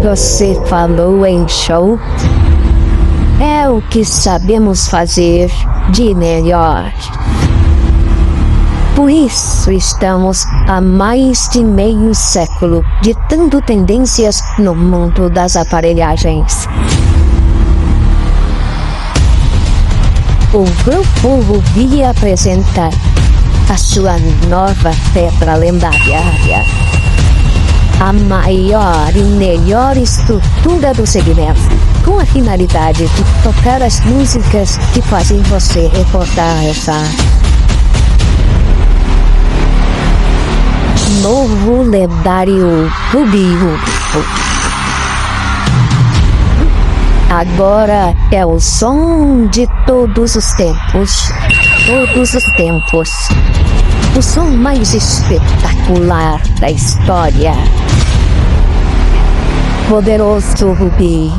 Você falou em show? É o que sabemos fazer de melhor. Por isso estamos há mais de meio século ditando tendências no mundo das aparelhagens. O Grupo Rubi apresenta a sua nova pedra lendária. A maior e melhor estrutura do segmento, com a finalidade de tocar as músicas que fazem você recordar essa. Novo lendário Rubi. Agora é o som de todos os tempos. Todos os tempos. O som mais espetacular da história. Poderoso Rubi.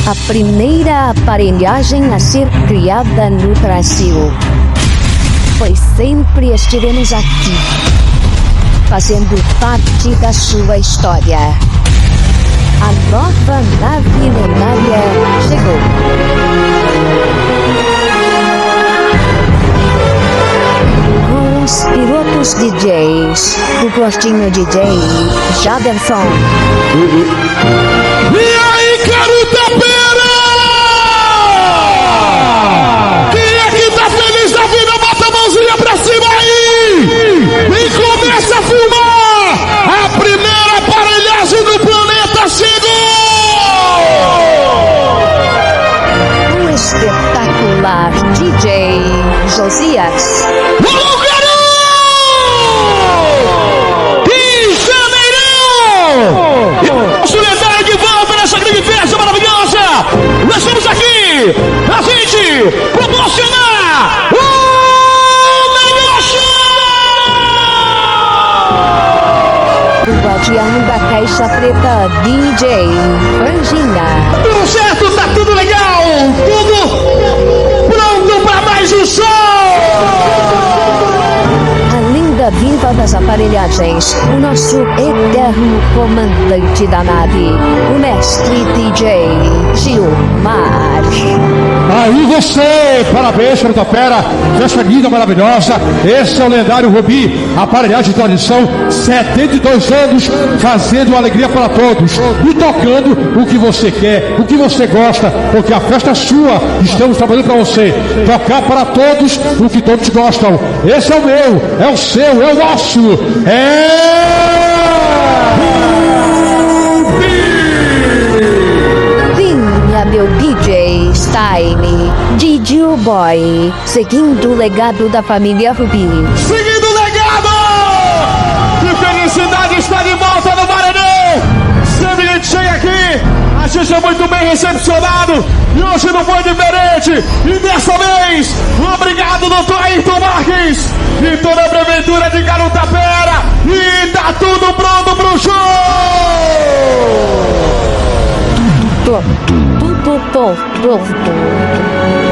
A primeira aparelhagem a ser criada no Brasil. Pois sempre estivemos aqui, fazendo parte da sua história. A nova nave lendária chegou. Com os pilotos DJs, o Gostinho DJ, Jaderson. E aí, Carutapeira! Quem é que tá feliz da vida? Bota a mãozinha pra cima aí! E começa a filmar! A primeira aparelhagem do planeta chegou! O espetacular DJ Josias. Vamos, Garoto! E Janeirão! Nosso lendário de volta nessa grande festa maravilhosa! Nós estamos aqui! A gente proporcionar o melhor show! O guardião da caixa preta, DJ Franginha. Tudo certo, tá tudo legal, tudo pronto para mais um show! A linda diva das aparelhagens, o nosso eterno comandante da nave, o mestre DJ Gilmar. Aí você, parabéns, Carutapeira, festa linda, maravilhosa. Esse é o lendário Rubi, aparelhagem de tradição, 72 anos, fazendo alegria para todos e tocando o que você quer, o que você gosta, porque a festa é sua, estamos trabalhando para você, tocar para todos o que todos gostam. Esse é o meu, é o seu, é o nosso, Vinha meu DJ Style, DJ Boy, seguindo o legado da família Rubi. seguindo o legado! Que felicidade está de volta no Maranhão! Sempre a gente chega aqui, a gente é muito bem recepcionado e hoje não foi diferente. E dessa vez, obrigado, doutor Ayrton Marques e toda a prefeitura de Carutapeira. E tá tudo pronto pro show!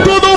Tudo